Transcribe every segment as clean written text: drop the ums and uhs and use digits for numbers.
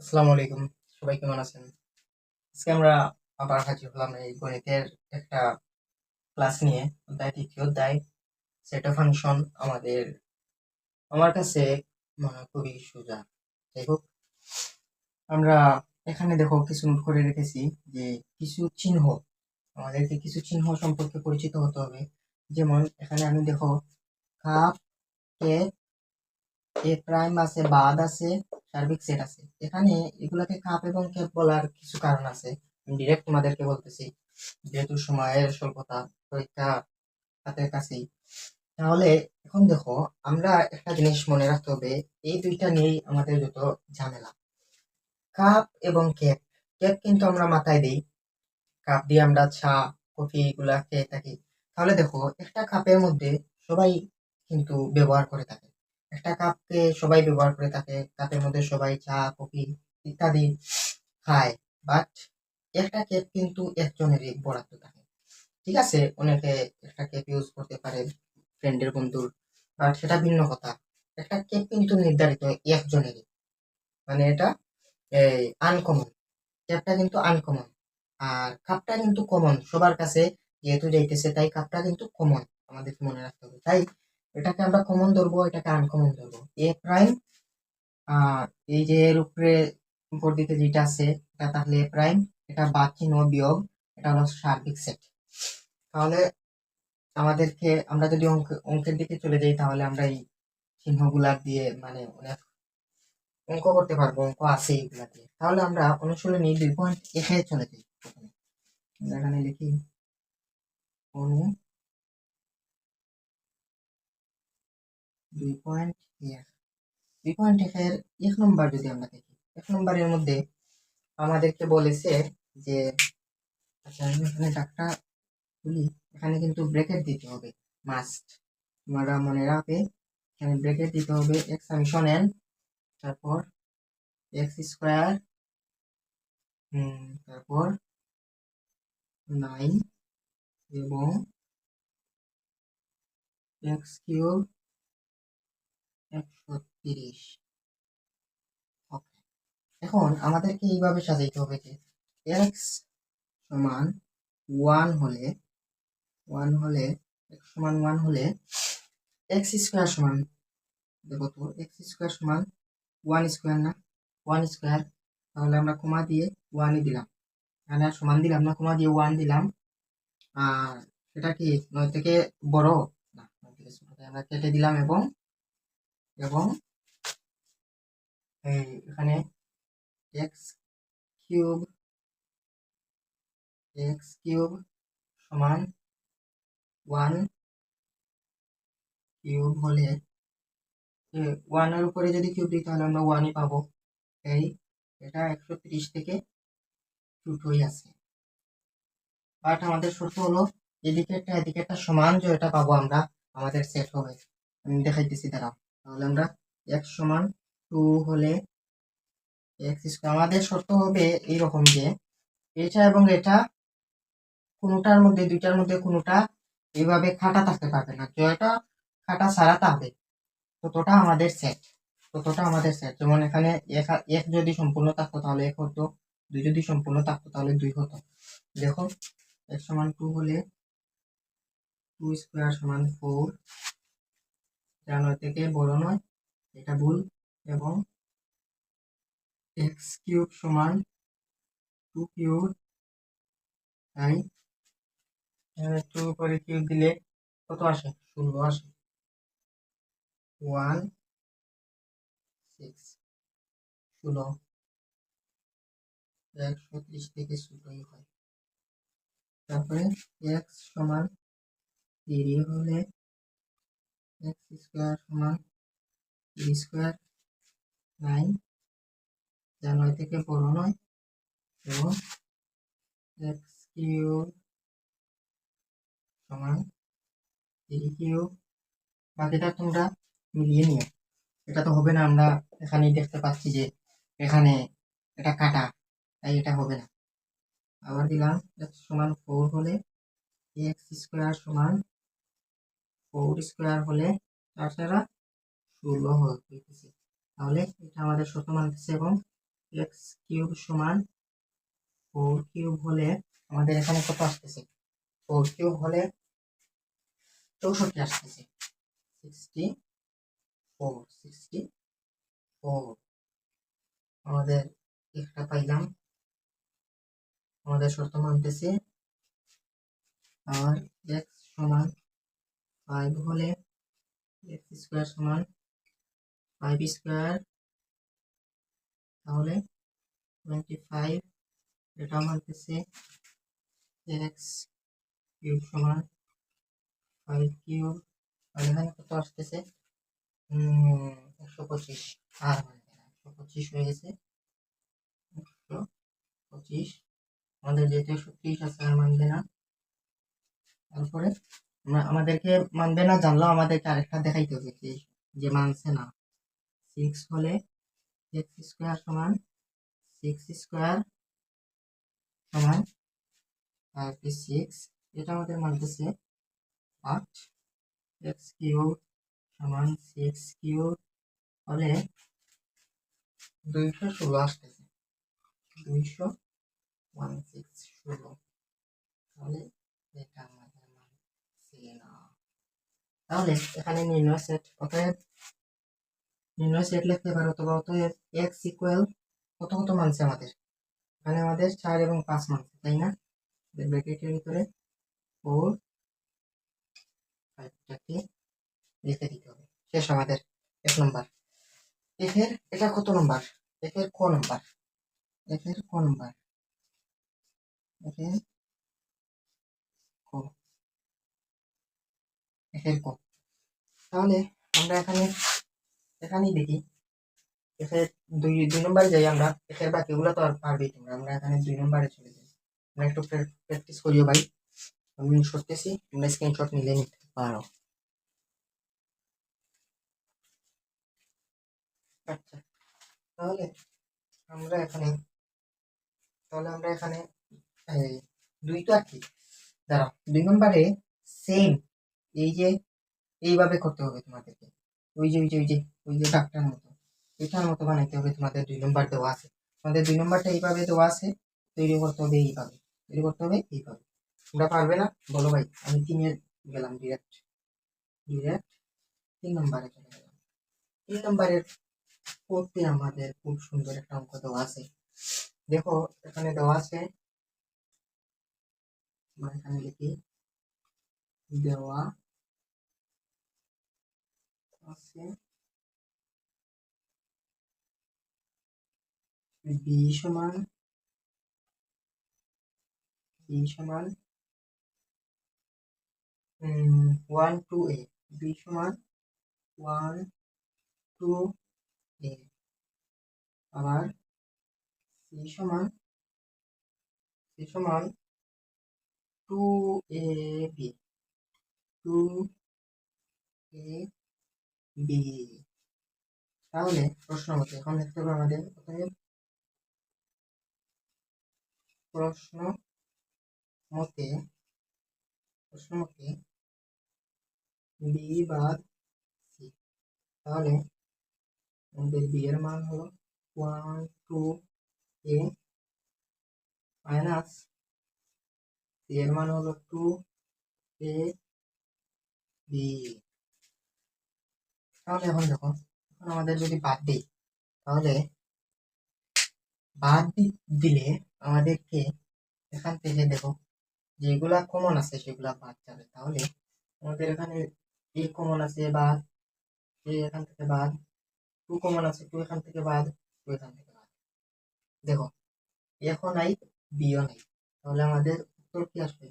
আসসালামু আলাইকুম। সবাই কেমন আছেন? আজকে আমরা আবার হাজির হলাম এই গণিতের একটা ক্লাস নিয়ে। অধ্যায় ৩য় অধ্যায় সেট অফ ফাংশন। আমার কাছে মনে হয় খুবই সোজা। যাই হোক, আমরা এখানে দেখো কিছু নোট করে রেখেছি যে কিছু চিহ্ন, আমাদেরকে কিছু চিহ্ন সম্পর্কে পরিচিত হতে হবে। যেমন এখানে আমি দেখো কাপ, কেক, এ প্রাইম আছে, বাদ আছে, সার্বিক সেট আছে। এখানে এগুলাকে কাপ এবং ক্যাপ বলার কিছু কারণ আছে। আমি ডিরেক্ট তোমাদেরকে বলতেছি, যেহেতু সময়ের স্বল্পতা, পরীক্ষা হাতের কাছেই। তাহলে এখন দেখো, আমরা একটা জিনিস মনে রাখতে হবে, এই দুইটা নিয়েই আমাদের যত ঝামেলা। কাপ এবং ক্যাপ, ক্যাপ কিন্তু আমরা মাথায় দিই, কাপ দিয়ে আমরা চা, কফি এগুলা খেয়ে থাকি। তাহলে দেখো, একটা কাপের মধ্যে সবাই কিন্তু ব্যবহার করে থাকে, একটা কাপকে সবাই ব্যবহার করে থাকে, কাপের মধ্যে সবাই চা, কফি ইত্যাদি খায়। বাট একটা কেপ কিন্তু একজনেরই বরাদ্দ থাকে। ঠিক আছে, অনেকে একটা কেপ ইউজ করতে পারে ফ্রেন্ডের, বন্ধুর, বাট সেটা ভিন্ন কথা। একটা কেপ কিন্তু নির্ধারিত একজনেরই, মানে এটা আনকমন। ক্যাপটা কিন্তু আনকমন, আর কাপটা কিন্তু কমন সবার কাছে, যেহেতু যাইতেছে তাই কাপটা কিন্তু কমন, আমাদেরকে মনে রাখতে হবে। তাই এটাকে আমরা কমন ধরবো, এটাকে আনকমন ধরবো। এ প্রাইম আর এই যে এর উপরে উপর দিকে যেটা আছে এটা তাহলে এ প্রাইম, এটা বাদ চিহ্ন বিয়োগ, এটা হলো সার্বিক সেট। তাহলে আমাদেরকে, আমরা যদি অঙ্কের দিকে চলে যাই, তাহলে আমরা এই চিহ্নগুলা দিয়ে মানে অনেক অঙ্ক করতে পারবো, অঙ্ক আছে এগুলা দিয়ে। তাহলে আমরা অনুশীলনী 2.1 এ চলে যাই। প্রথমে আমরা এখানে লিখি অনু 2.1। 2.1 এর 1 নম্বর যদি আমরা দেখি, 1 নম্বরের মধ্যে আমাদেরকে বলেছে যে, আচ্ছা আমি এখানে ডাকটা খুলি, এখানে কিন্তু ব্রেকেট দিতে হবে, মাস্ট। তোমরা মনে রাখবে, এখানে ব্রেকেট দিতে হবে, এক্স সামেশন এন, তারপর এক্স স্কোয়ার, তারপর 9 এবং এক্স কিউব 130। ওকে, এখন আমাদেরকে এইভাবে সাজাইতে হবে যে এক্স সমান 1 হলে, 1 হলে, x সমান 1 হলে এক্স স্কোয়ার সমান, দেখো তো এক্স স্কোয়ার সমান 1 স্কোয়ার না, 1 স্কোয়ার। তাহলে আমরা কমা দিয়ে 1ই দিলাম, এখানে আর সমান দিলাম না, কমা দিয়ে 1 দিলাম। আর সেটা কি 9 থেকে বড় না, 9 থেকে ছোট, তাই আমরা কেটে দিলাম। এবং এবং এখানে এক্স কিউব, এক্স কিউব সমান 1 কিউব হলে, 1 এর উপরে যদি কিউব দিই তাহলে আমরা 1ই পাবো। এই এটা 130 থেকে ছোটই আছে। বাট আমাদের শর্ত হলো এদিকে একটা এদিকে একটা সমান, যে এটা পাবো আমরা, আমাদের সেট হবে। আমি দেখাইতেছি, দাঁড়াও। তাহলে আমরা এক্স সমান 2 হলে এক্স স্কোয়ার, আমাদের শর্ত হবে এইরকম যে এটা এবং এটা কোনোটার মধ্যে, দুইটার মধ্যে কোনোটা এইভাবে খাটা থাকতে পারবে না, জয়টা খাটা ছাড়া থাকবে, ততটা আমাদের সেট, ততটা আমাদের সেট। যেমন এখানে এক যদি সম্পূর্ণ থাকতো তাহলে 1 হতো, 2 যদি সম্পূর্ণ থাকতো তাহলে 2 হতো। দেখো, x সমান 2 হলে 2 স্কোয়ার সমান 4, যা 9 থেকে বড় নয়, এটা ভুল। এবং এক্স কিউব সমান 2 কিউব, তাই 2 করে কিউব দিলে কত আসে? 16 আসে। 1 6 16, 130 থেকে ছোটই হয়। তারপরে এক্স সমান 3 হলে এক্স স্কোয়ার সমান 3 স্কোয়ার 9, যা 9 থেকে বড় নয়। এবং এক্স কিউব সমান 3 কিউব, বাকিটা তোমরা মিলিয়ে নিও। এটা তো হবে না, আমরা এখানেই দেখতে পাচ্ছি যে এখানে এটা কাটা, তাই এটা হবে না। আবার দিলাম এক্স সমান 4 হলে এক্স স্কোয়ার সমান 4 স্কোয়ার হলে 4 দ্বারা 16 হইতেছে। তাহলে এটা আমাদের শর্ত মানতেছে এবং এক্স কিউব সমান 4 কিউব হলে আমাদের এখানে কত আসতেছে? 4 কিউব হলে 64 আসতেছে। 64 আমাদের একটা পাইলাম। আমাদের শর্ত মানতেছে আর এক্স সমান 5 হলে এক্স স্কোয়ার সমান 5 স্কোয়ার, তাহলে 25। এটা মানতেছে এক্স কিউব সমান 5 কিউব, আর এখানে কত আসতেছে? 125। আর 125 হয়ে গেছে। 125 আমাদের যেহেতু 130 আছে আর মানবে না। তারপরে আমাদেরকে মানবে না জানলেও আমাদেরকে আরেকটা দেখাইতে হবে যে মানছে না। 6 হলে এক্স স্কোয়ার সমান 6 স্কোয়ার সমান 36। এটা আমাদের মানতেছে 8। এক্স কিউব সমান 6 কিউব হলে 216 আসতেছে। 216 তাহলে এটা আমাদের মানছে না। তাহলে এখানে নির্ণয় সেট, অতএব নির্ণয় সেট লিখতে পারো, অথবা অতএব এক্স ইকুয়াল কত কত মানছে আমাদের? এখানে আমাদের 4 এবং 5 মানছে, তাই না? ব্র্যাকেটের ভিতরে 4 5টাকে লিখে দিতে হবে। শেষ আমাদের 1 নম্বর। এফের এটা কত নম্বর? এফের ক নম্বর। এফের ক নম্বর। এফের ক। এফের ক। তাহলে আমরা এখানেই দেখি। এফের দুই নম্বরে যাই আমরা। এফের বাকিগুলো তো আর পারবেই তোমরা। আমরা এখানে 2 নম্বরে চলে যাই। আমরা একটু প্র্যাকটিস করিও ভাই। আমি সরতেছি, তোমরা স্ক্রিনশট নিলে নিতে পারো। আচ্ছা, তাহলে আমরা এখানে এই 2 তো আর কি, দাঁড়াও, 2 নম্বরে সেম এই যে এইভাবে করতে হবে তোমাদেরকে। ওই যে ডাক্তার মতো, এটার মতো বানাইতে হবে তোমাদের। 2 নম্বর দেওয়া আছে, তোমাদের 2 নম্বরটা এইভাবে দেওয়া আছে, তৈরি করতে হবে এইভাবে, তৈরি করতে হবে এইভাবে। তোমরা পারবে না বলো ভাই? আমি 3-এ গেলাম, ডিরেক্ট 3 নম্বরে চলে গেলাম। 3 নম্বরের করতে আমাদের খুব সুন্দর একটা অঙ্ক দেওয়া আছে। দেখো এখানে দেওয়া আছে, এখানে লিখি দেওয়া আছে বি সমান 1 2 a। বি সমান 1 2 a। আবার সি সমান 2 a b। 2 a b। তাহলে প্রশ্ন মতে এখন লিখতে হবে আমাদের প্রশ্ন মতে বি বাদ সি। তাহলে আমাদের বি এর মান হলো 1 2 a মাইনাস সি এর মান হলো 2 a b। তাহলে এখন দেখো, এখন আমাদের যদি বাদ দিই, তাহলে বাদ দিলে আমাদেরকে এখান থেকে দেখো যেগুলা কমন আছে সেগুলা বাদ যাবে। তাহলে আমাদের এখানে এ কমন আছে, বাদ। এ এখান থেকে বাদ। 2 কমন আছে, 2 এখান থেকে বাদ। 2 এখান থেকে বাদ। দেখো এখন নাই, বিও নাই। তাহলে আমাদের উত্তর কি আসবে?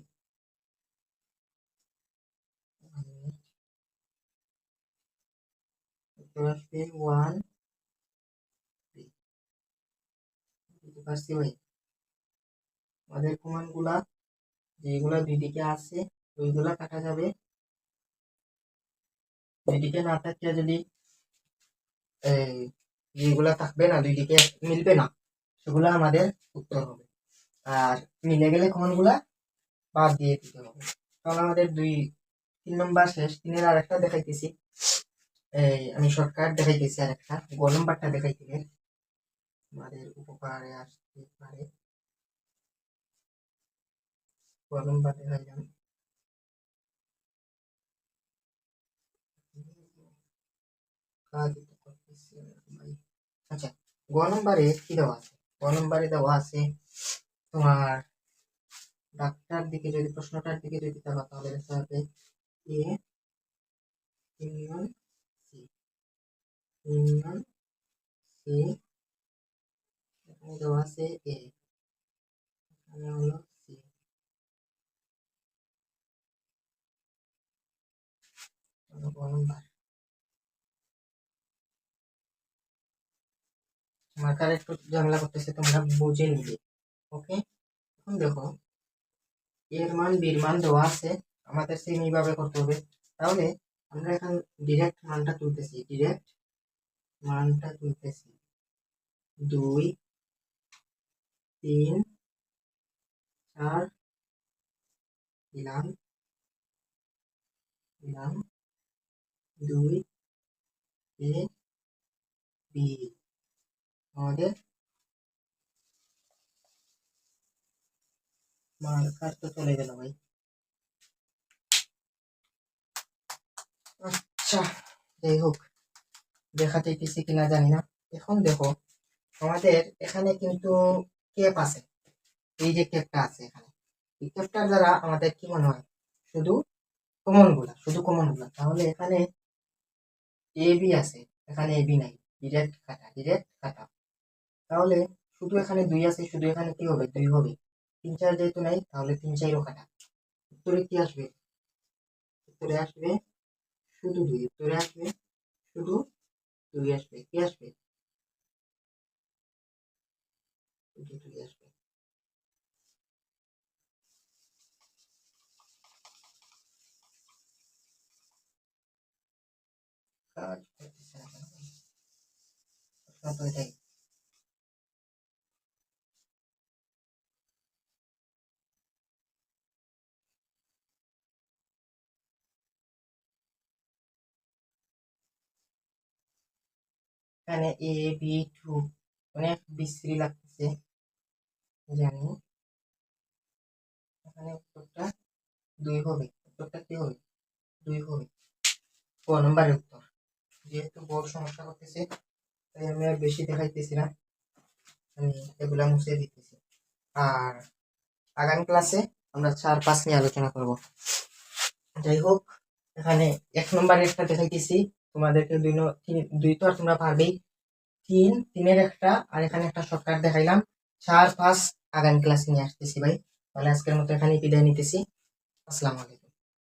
উত্তর আসবে 1 বুঝতে পারছি ভাই? আমাদের কমান গুলা যেগুলা দুই দিকে আছে ওইগুলা কাটা যাবে। দুই দিকে না থাকলে যদি যেগুলা থাকবে না, দুই দিকে মিলবে না, সেগুলা আমাদের উত্তর হবে। আর মিলে গেলে কমান গুলা বাদ দিয়ে দিতে হবে। তাহলে আমাদের 3 নম্বর শেষ। 3-এর আরেকটা দেখাইতেছি। আমি শর্টকাট দেখাইতেছি আরেকটা। গ নম্বরটা দেখাইতে তোমাদের উপকারে আসতে পারে। 6 নম্বর দেখাইলাম। আচ্ছা, গ নম্বরে কি দেওয়া আছে? গ নম্বরে দেওয়া আছে তোমার ডাক্তার দিকে, যদি প্রশ্নটার দিকে যদি দেখো তাহলে দেখতে হবে A union C, union C, এখানে দেওয়া আছে এ, এখানে হলো সি। গ নম্বর মার্কার একটু ঝামেলা করতেছে, তোমরা বুঝে নিবে। ওকে, এখন দেখো এর মান বির মান দেওয়া আছে, আমাদের সেম এইভাবে করতে হবে। তাহলে আমরা এখন ডিরেক্ট মানটা তুলতেছি, ডিরেক্ট মানটা তুলতেছি 2 3 4 দিলাম, দিলাম 2 এ বি। আমাদের মার্কার তো চলে গেল ভাই। আচ্ছা, যাই হোক, দেখাতে পেরেছি কিনা জানি না। এখন দেখো আমাদের এখানে কিন্তু ক্যাপ আছে, এই যে ক্যাপটা আছে এখানে, এই ক্যাপটার দ্বারা আমাদের কি মনে হয় শুধু কমন গুলা। তাহলে এখানে এ বি আছে, এখানে এ বি নাই, ডিরেক্ট কাটা, ডিরেক্ট কাটা। তাহলে শুধু এখানে 2 আছে, শুধু এখানে কি হবে 2 হবে। 3 4 যেহেতু নাই, তাহলে 3 4ও কাটা। উত্তরে কি আসবে? উত্তরে আসবে শুধু 2, উত্তরে আসবে শুধু 2 আসবে। কি আসবে? 2 আসবে। কাজ করতেছে না কেন? প্রশ্ন তো এটাই। এখানে এ বি 2 অনেক বিশ্রী লাগতেছে জানি। এখানে উত্তরটা 2 হবে। উত্তরটা কি হবে? 2 হবে। ক নম্বরের উত্তর। যেহেতু বড় সমস্যা করতেছে, তাই আমি আর বেশি দেখাইতেছি না, আমি এগুলা মুছে দিতেছি। আর আগামী ক্লাসে আমরা 4 5 নিয়ে আলোচনা করব। যাই হোক, এখানে 1 নম্বরে একটা দেখাইতেছি তোমাদেরকে, 2 তো আর তোমরা পারবেই, 3 এর একটা, আর এখানে একটা শর্টকাট দেখাইলাম। 4 5 আগামী ক্লাসে নিয়ে আসতেছি ভাই। তাহলে আজকের মতো এখানেই বিদায় নিতেছি। আসসালামু আলাইকুম।